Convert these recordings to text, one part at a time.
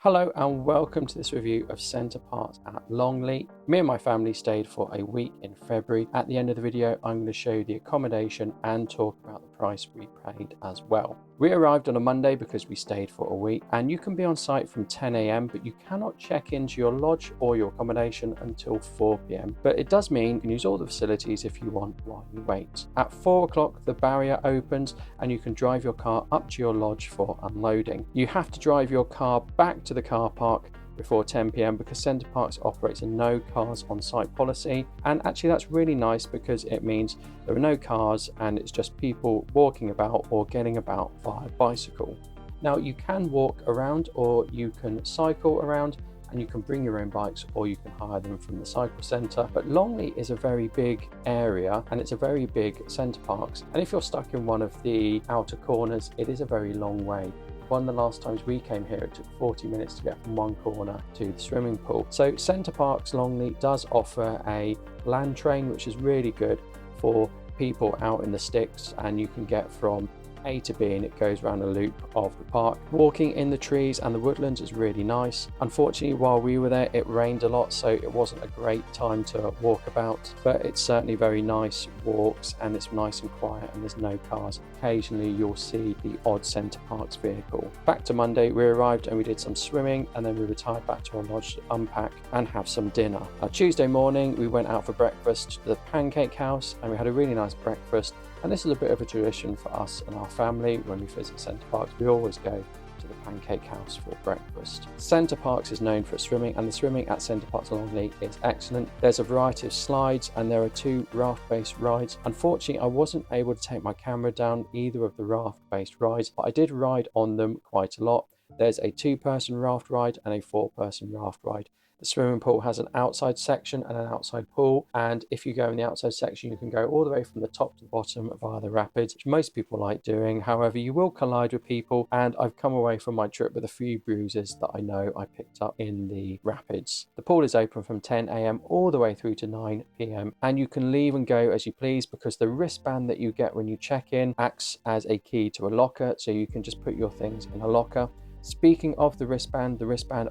Hello and welcome to this review of Center Parcs at Longleat. Me and my family stayed for a week in February. At the end of the video, I'm going to show you the accommodation and talk about the price we paid as well. We arrived on a Monday because we stayed for a week, and you can be on site from 10 a.m, but you cannot check into your lodge or your accommodation until 4 p.m. But it does mean you can use all the facilities if you want while you wait. At 4 o'clock, the barrier opens and you can drive your car up to your lodge for unloading. You have to drive your car back to the car park before 10 p.m. because Center Parcs operates a no cars on site policy, and actually that's really nice because it means there are no cars and it's just people walking about or getting about via bicycle. Now you can walk around or you can cycle around, and you can bring your own bikes or you can hire them from the cycle centre. But Longleat is a very big area and it's a very big Center Parcs, and if you're stuck in one of the outer corners, it is a very long way. One of the last times we came here, it took 40 minutes to get from one corner to the swimming pool. So Center Parcs Longleat does offer a land train, which is really good for people out in the sticks, and you can get from A to B and it goes around a loop of the park. Walking in the trees and the woodlands is really nice. Unfortunately, while we were there, it rained a lot, so it wasn't a great time to walk about, but it's certainly very nice walks and it's nice and quiet and there's no cars. Occasionally you'll see the odd Center Parcs vehicle. Back to Monday, we arrived and we did some swimming, and then we retired back to our lodge to unpack and have some dinner. Tuesday morning we went out for breakfast to the Pancake House and we had a really nice breakfast. And this is a bit of a tradition for us and our family. When we visit Center Parcs, we always go to the Pancake House for breakfast. Center Parcs is known for swimming, and the swimming at Center Parcs Longleat is excellent. There's a variety of slides and there are 2 raft-based rides. Unfortunately, I wasn't able to take my camera down either of the raft-based rides, but I did ride on them quite a lot. There's a 2-person raft ride and a 4-person raft ride. The swimming pool has an outside section and an outside pool, and if you go in the outside section you can go all the way from the top to the bottom via the rapids, which most people like doing. However, you will collide with people, and I've come away from my trip with a few bruises that I know I picked up in the rapids. The pool is open from 10 a.m. all the way through to 9 p.m. and you can leave and go as you please because the wristband that you get when you check in acts as a key to a locker, so you can just put your things in a locker. Speaking of the wristband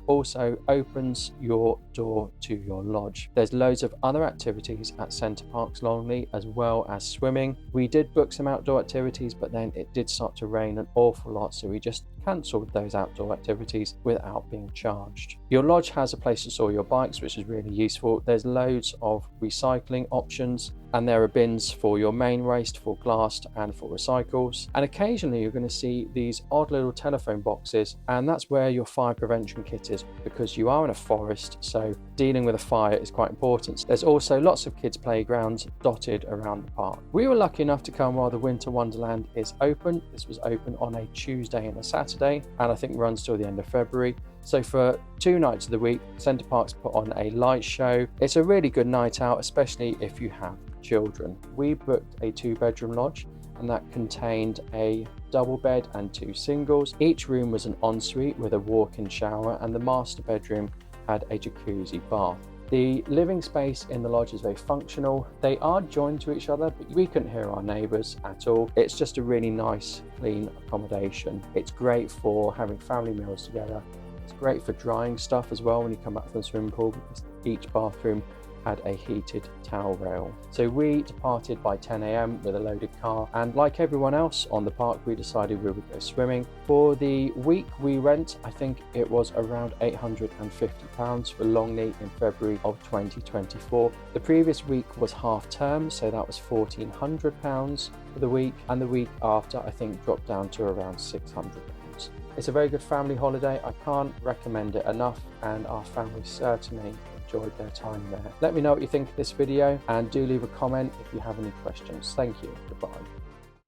also opens your door to your lodge. There's loads of other activities at Center Parcs Longleat as well as swimming. We did book some outdoor activities, but then it did start to rain an awful lot, so we just cancelled those outdoor activities without being charged. Your lodge has a place to store your bikes, which is really useful. There's loads of recycling options, and there are bins for your main waste, for glass and for recycles. And occasionally you're going to see these odd little telephone boxes, and that's where your fire prevention kit is, because you are in a forest, so dealing with a fire is quite important. There's also lots of kids playgrounds dotted around the park. We were lucky enough to come while the Winter Wonderland is open. This was open on a Tuesday and a Saturday, and I think runs till the end of February. So for 2 nights of the week, Center Parcs put on a light show. It's a really good night out, especially if you have children. We booked a 2-bedroom lodge, and that contained a double bed and 2 singles. Each room was an ensuite with a walk-in shower, and the master bedroom had a jacuzzi bath. The living space in the lodge is very functional. They are joined to each other, but we couldn't hear our neighbours at all. It's just a really nice, clean accommodation. It's great for having family meals together. It's great for drying stuff as well when you come back from the swimming pool, because each bathroom had a heated towel rail. So we departed by 10 a.m. with a loaded car, and like everyone else on the park, we decided we would go swimming. For the week we went, I think it was around £850 for Longleat in February of 2024. The previous week was half term, so that was £1,400 for the week, and the week after I think dropped down to around £600. It's a very good family holiday. I can't recommend it enough, and our family certainly enjoyed their time there. Let me know what you think of this video, and do leave a comment if you have any questions. Thank you. Goodbye.